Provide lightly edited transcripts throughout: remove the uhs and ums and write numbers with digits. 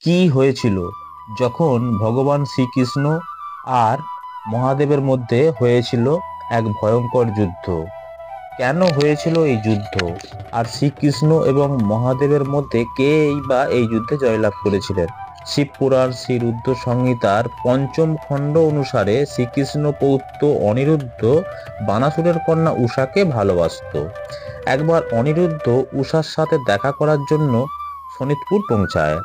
কি হয়েছিল যখন ভগবান শ্রীকৃষ্ণ আর মহাদেবের মধ্যে হয়েছিল এক ভয়ঙ্কর যুদ্ধ। কেন হয়েছিল এই যুদ্ধ, আর শ্রীকৃষ্ণ এবং মহাদেবের মধ্যে কেই বা এই যুদ্ধে জয়লাভ করেছিলেন? শিবপুরাণ শ্রী রুদ্র সংহিতার পঞ্চম খণ্ড অনুসারে শ্রীকৃষ্ণ পৌত্র অনিরুদ্ধ বানাসুরের কন্যা উষাকে ভালোবাসতো। একবার অনিরুদ্ধ উষার সাথে দেখা করার জন্য শোনিতপুর পৌঁছায়।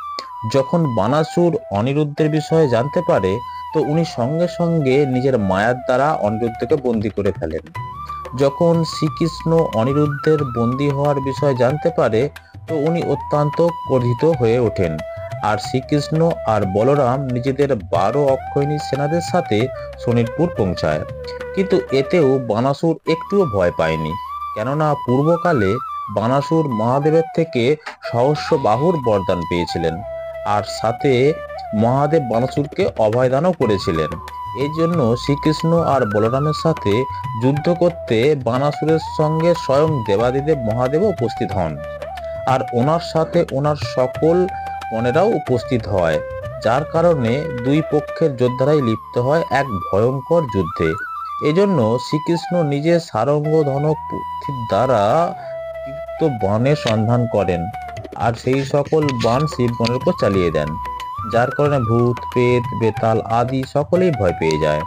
যখন বানাসুর অনিরুদ্ধের বিষয়ে জানতে পারে, তো উনি সঙ্গে সঙ্গে নিজের মায়ার দ্বারা অনিরুদ্ধকে বন্দী করে ফেলেন। যখন শ্রীকৃষ্ণ অনিরুদ্ধের বন্দী হওয়ার বিষয় জানতে পারে, তো উনি অত্যন্ত ক্রোধিত হয়ে ওঠেন। আর শ্রীকৃষ্ণ আর বলরাম নিজেদের 12 অক্ষৌহিণী সেনাদের সাথে শোনিতপুর পৌঁছায়। কিন্তু এতেও বানাসুর একটুও ভয় পায়নি, কেননা পূর্বকালে বানাসুর মহাদেবের থেকে সহস্র বাহুর বরদান পেয়েছিলেন, আর সাথে মহাদেব বানাসুরকে অভয়দানও করেছিলেন। এই জন্য শ্রীকৃষ্ণ আর বলরামের সাথে যুদ্ধ করতে বানাসুরের সঙ্গে স্বয়ং দেবাদিদেব মহাদেবও উপস্থিত হন, আর ওনার সাথে ওনার সকল গণেরাও উপস্থিত হয়। যার কারণে দুই পক্ষের যোদ্ধারাই লিপ্ত হয় এক ভয়ঙ্কর যুদ্ধে। এজন্য শ্রীকৃষ্ণ নিজে সারঙ্গ ধনক পুথির দ্বারা তিক্ত বাণের সন্ধান করেন, আর সেই সকল বাণ শিবগণের উপর চালিয়ে দেন। যার কারণে ভূত প্রেত বেতাল আদি সকলেই ভয় পেয়ে যায়।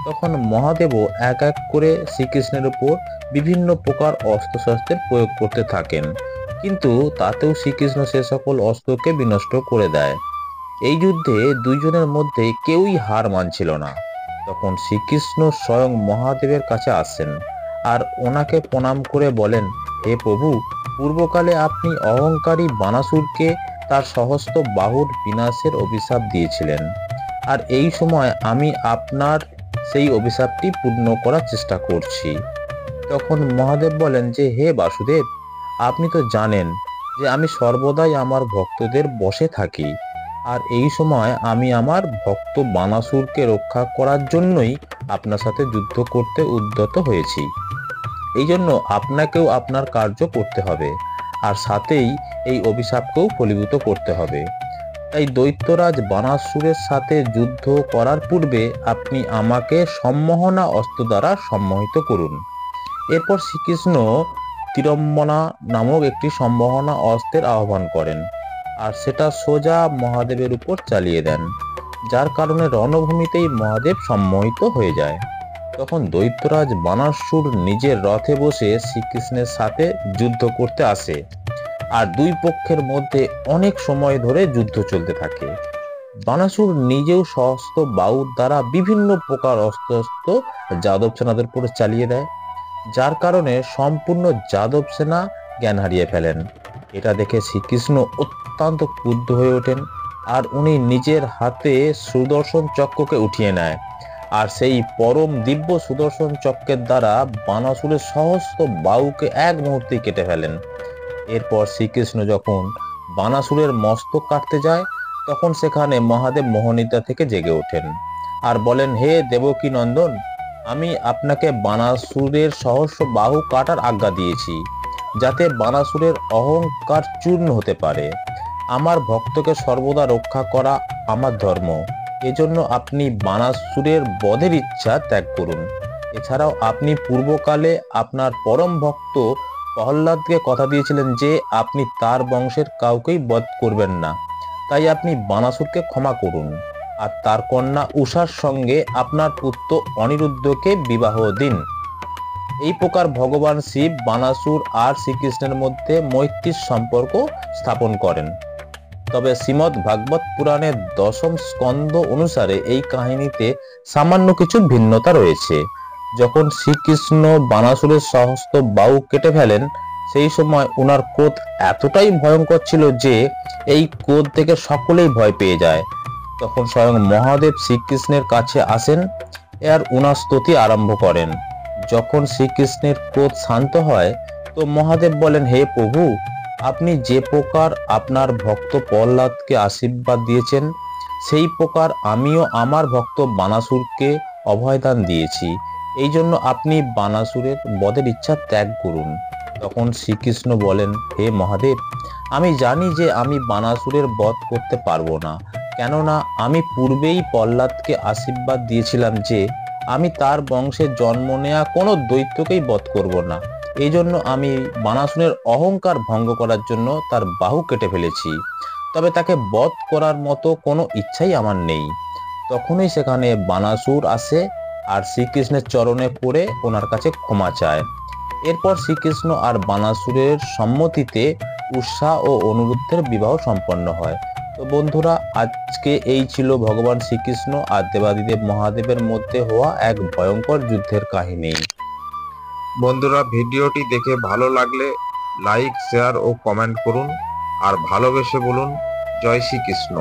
তখন মহাদেবও এক এক করে শ্রীকৃষ্ণের উপর বিভিন্ন প্রকার অস্ত্রশস্ত্রের প্রয়োগ করতে থাকেন, কিন্তু তাতেও শ্রীকৃষ্ণ সে সকল অস্ত্রকে বিনষ্ট করে দেয়। এই যুদ্ধে দুইজনের মধ্যে কেউই হার মানছিল না। তখন শ্রীকৃষ্ণ স্বয়ং মহাদেবের কাছে আসেন, আর ওনাকে প্রণাম করে বলেন, হে প্রভু, পূর্বকালে আপনি অহংকারী বানাসুরকে তার সহস্র বাহুর বিনাশের অভিশাপ দিয়েছিলেন, আর এই সময় আমি আপনার সেই অভিশাপটি পূর্ণ করার চেষ্টা করছি। তখন মহাদেব বলেন যে, হে বাসুদেব, আপনি তো জানেন যে আমি সর্বদাই আমার ভক্তদের বশে থাকি, আর এই সময় আমি আমার ভক্ত বানাসুরকে রক্ষা করার জন্যই আপনার সাথে যুদ্ধ করতে উদ্যত হয়েছি। এই জন্য আপনাকেও আপনার কার্য করতে হবে, আর সাথেই এই অভিশাপকেও ফলীভূত করতে হবে। তাই দৈত্যরাজ বানাসুরের সাথে যুদ্ধ করার পূর্বে আপনি আমাকে সম্মোহনা অস্ত্র দ্বারা সম্মোহিত করুন। এরপর শ্রীকৃষ্ণ তিরম্বনা নামক একটি সম্মোহনা অস্ত্রের আহ্বান করেন, আর সেটা সোজা মহাদেবের উপর চালিয়ে দেন। যার কারণে রণভূমিতেই মহাদেব সম্মোহিত হয়ে যায়। তখন দৈত্যরাজ বানাসুর নিজের রথে বসে শ্রীকৃষ্ণের সাথে যুদ্ধ করতে আসে, আর দুই পক্ষের মধ্যে অনেক সময় ধরে যুদ্ধ চলতে থাকে। বানাসুর নিজেও সহস্র বাহুর দ্বারা বিভিন্ন প্রকার অস্ত্র যাদব সেনাদের উপরে চালিয়ে দেয়, যার কারণে সম্পূর্ণ যাদব সেনা জ্ঞান হারিয়ে ফেলেন। এটা দেখে শ্রীকৃষ্ণ অত্যন্ত ক্রুদ্ধ হয়ে ওঠেন, আর উনি নিজের হাতে সুদর্শন চক্রকে উঠিয়ে নেয়, আর সেই পরম দিব্য সুদর্শন চক্রের দ্বারা বানাসুরের সহস্র বাহুকে এক মুহূর্তেই কেটে ফেলেন। এরপর শ্রীকৃষ্ণ যখন বানাসুরের মস্তক কাটতে যায়, তখন সেখানে মহাদেব মোহনিদ্রা থেকে জেগে ওঠেন, আর বলেন, হে দেবকী নন্দন, আমি আপনাকে বানাসুরের সহস্র বাহু কাটার আজ্ঞা দিয়েছি, যাতে বানাসুরের অহংকার চূর্ণ হতে পারে। আমার ভক্তকে সর্বদা রক্ষা করা আমার ধর্ম। এজন্য আপনি বানাসুরের বধের ইচ্ছা ত্যাগ করুন। এছাড়াও আপনি পূর্বকালে আপনার পরম ভক্ত প্রহ্লাদকে কথা দিয়েছিলেন যে আপনি তার বংশের কাউকেই বধ করবেন না। তাই আপনি বানাসুরকে ক্ষমা করুন, আর তার কন্যা উষার সঙ্গে আপনার পুত্র অনিরুদ্ধকে বিবাহ দিন। এই প্রকার ভগবান শিব বানাসুর আর শ্রীকৃষ্ণের মধ্যে মৈত্রীর সম্পর্ক স্থাপন করেন। তবে শ্রীমদ্ ভাগবত পুরাণের দশম স্কন্ধ অনুসারে এই কাহিনীতে সামান্য কিছু ভিন্নতা রয়েছে। যখন শ্রীকৃষ্ণ বানাসুরের সহস্র বাহু কেটে ফেলেন, সেই সময় ওনার ক্রোধ এতটাই ভয়ঙ্কর ছিল যে এই ক্রোধ থেকে সকলেই ভয় পেয়ে যায়। তখন স্বয়ং মহাদেব শ্রীকৃষ্ণের কাছে আসেন, আর ওনার স্তুতি আরম্ভ করেন। যখন শ্রীকৃষ্ণের ক্রোধ শান্ত হয়, তো মহাদেব বলেন, হে প্রভু, আপনি যে প্রকার আপনার ভক্ত প্রহ্লাদকে আশীর্বাদ দিয়েছেন, সেই প্রকার আমিও আমার ভক্ত বানাসুরকে অভয়দান দিয়েছি। এই জন্য আপনি বানাসুরের বধের ইচ্ছা ত্যাগ করুন। তখন শ্রীকৃষ্ণ বলেন, হে মহাদেব, আমি জানি যে আমি বানাসুরের বধ করতে পারবো না, কেননা আমি পূর্বেই প্রহ্লাদকে আশীর্বাদ দিয়েছিলাম যে আমি তার বংশে জন্ম নেওয়া কোনো দৈত্যকেই বধ করব না। এই জন্য আমি বানাসুরের অহংকার ভঙ্গ করার জন্য তার বাহু কেটে ফেলেছি। তবে তাকে বধ করার মতো কোনো ইচ্ছাই আমার নেই। তখনই সেখানে বানাসুর আসে আর শ্রীকৃষ্ণের চরণে পড়ে ওনার কাছে ক্ষমা চায়। এরপর শ্রীকৃষ্ণ আর বানাসুরের সম্মতিতে উষা ও অনিরুদ্ধের বিবাহ সম্পন্ন হয়। তো বন্ধুরা, আজকে এই ছিল ভগবান শ্রীকৃষ্ণ আর দেবাদিদেব মহাদেবের মধ্যে হওয়া এক ভয়ঙ্কর যুদ্ধের কাহিনী। বন্ধুরা, ভিডিওটি দেখে ভালো লাগলে লাইক, শেয়ার ও কমেন্ট করুন আর ভালোবেসে বলুন জয় শ্রীকৃষ্ণ।